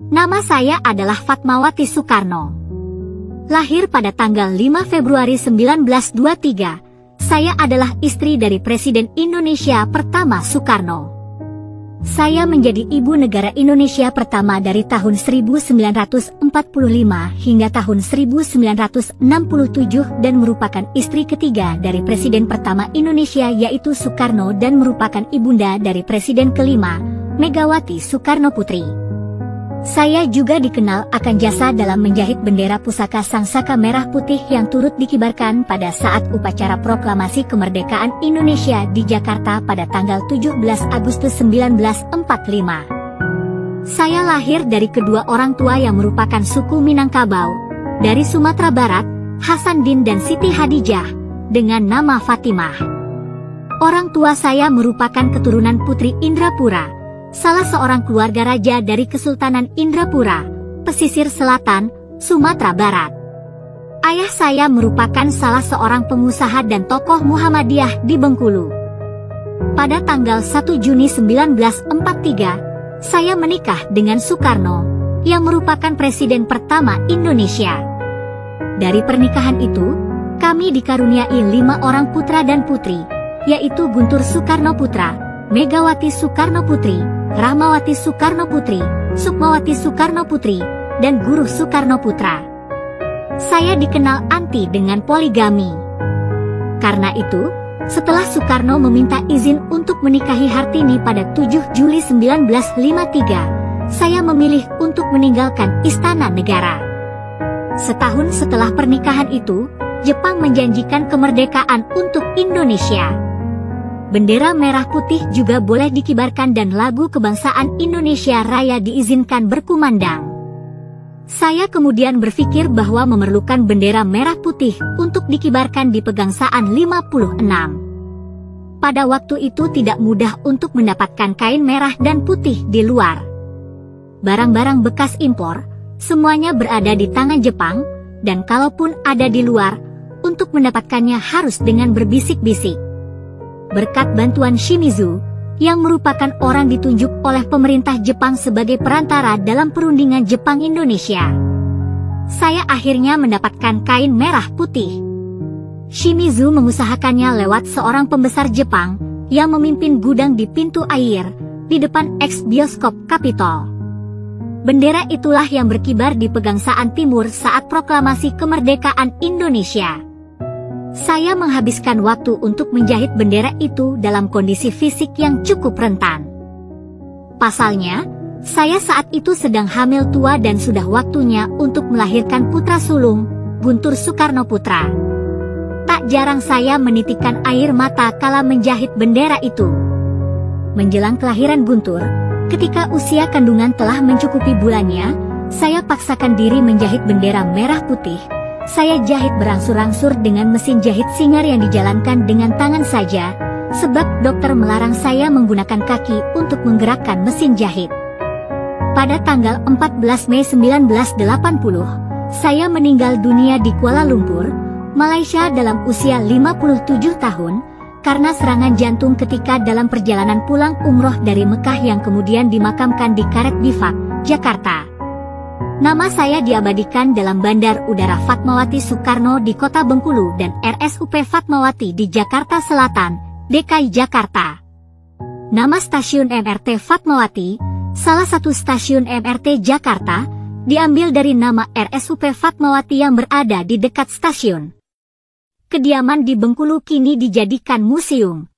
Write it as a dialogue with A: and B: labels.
A: Nama saya adalah Fatmawati Soekarno. Lahir pada tanggal 5 Februari 1923, saya adalah istri dari Presiden Indonesia pertama Soekarno. Saya menjadi ibu negara Indonesia pertama dari tahun 1945 hingga tahun 1967 dan merupakan istri ketiga dari Presiden pertama Indonesia yaitu Soekarno dan merupakan ibunda dari Presiden kelima, Megawati Soekarno Putri. Saya juga dikenal akan jasa dalam menjahit bendera pusaka Sangsaka Merah Putih yang turut dikibarkan pada saat upacara proklamasi kemerdekaan Indonesia di Jakarta pada tanggal 17 Agustus 1945. Saya lahir dari kedua orang tua yang merupakan suku Minangkabau, dari Sumatera Barat, Hasanuddin dan Siti Hadijah, dengan nama Fatimah. Orang tua saya merupakan keturunan Putri Indrapura, salah seorang keluarga raja dari Kesultanan Indrapura, pesisir selatan, Sumatera Barat. Ayah saya merupakan salah seorang pengusaha dan tokoh Muhammadiyah di Bengkulu. Pada tanggal 1 Juni 1943, saya menikah dengan Soekarno, yang merupakan presiden pertama Indonesia. Dari pernikahan itu, kami dikaruniai 5 orang putra dan putri, yaitu Guntur Soekarno Putra, Megawati Soekarno Putri, Rahmawati Soekarno Putri, Sukmawati Soekarno Putri, dan Guruh Soekarno Putra. Saya dikenal anti dengan poligami. Karena itu, setelah Soekarno meminta izin untuk menikahi Hartini pada 7 Juli 1953, saya memilih untuk meninggalkan Istana Negara. Setahun setelah pernikahan itu, Jepang menjanjikan kemerdekaan untuk Indonesia. Bendera merah putih juga boleh dikibarkan dan lagu kebangsaan Indonesia Raya diizinkan berkumandang. Saya kemudian berpikir bahwa memerlukan bendera merah putih untuk dikibarkan di Pegangsaan 56. Pada waktu itu tidak mudah untuk mendapatkan kain merah dan putih di luar. Barang-barang bekas impor, semuanya berada di tangan Jepang, dan kalaupun ada di luar, untuk mendapatkannya harus dengan berbisik-bisik. Berkat bantuan Shimizu, yang merupakan orang ditunjuk oleh pemerintah Jepang sebagai perantara dalam perundingan Jepang-Indonesia, saya akhirnya mendapatkan kain merah putih. Shimizu mengusahakannya lewat seorang pembesar Jepang yang memimpin gudang di pintu air di depan eks-bioskop Capitol. Bendera itulah yang berkibar di Pegangsaan Timur saat proklamasi kemerdekaan Indonesia. Saya menghabiskan waktu untuk menjahit bendera itu dalam kondisi fisik yang cukup rentan. Pasalnya, saya saat itu sedang hamil tua dan sudah waktunya untuk melahirkan putra sulung, Guntur Soekarno Putra. Tak jarang saya menitikkan air mata kala menjahit bendera itu. Menjelang kelahiran Guntur, ketika usia kandungan telah mencukupi bulannya, saya paksakan diri menjahit bendera merah putih. Saya jahit berangsur-angsur dengan mesin jahit singar yang dijalankan dengan tangan saja, sebab dokter melarang saya menggunakan kaki untuk menggerakkan mesin jahit. Pada tanggal 14 Mei 1980, saya meninggal dunia di Kuala Lumpur, Malaysia dalam usia 57 tahun, karena serangan jantung ketika dalam perjalanan pulang umroh dari Mekah yang kemudian dimakamkan di Karet Bifak, Jakarta. Nama saya diabadikan dalam Bandar Udara Fatmawati Soekarno di Kota Bengkulu dan RSUP Fatmawati di Jakarta Selatan, DKI Jakarta. Nama stasiun MRT Fatmawati, salah satu stasiun MRT Jakarta, diambil dari nama RSUP Fatmawati yang berada di dekat stasiun. Kediaman di Bengkulu kini dijadikan museum.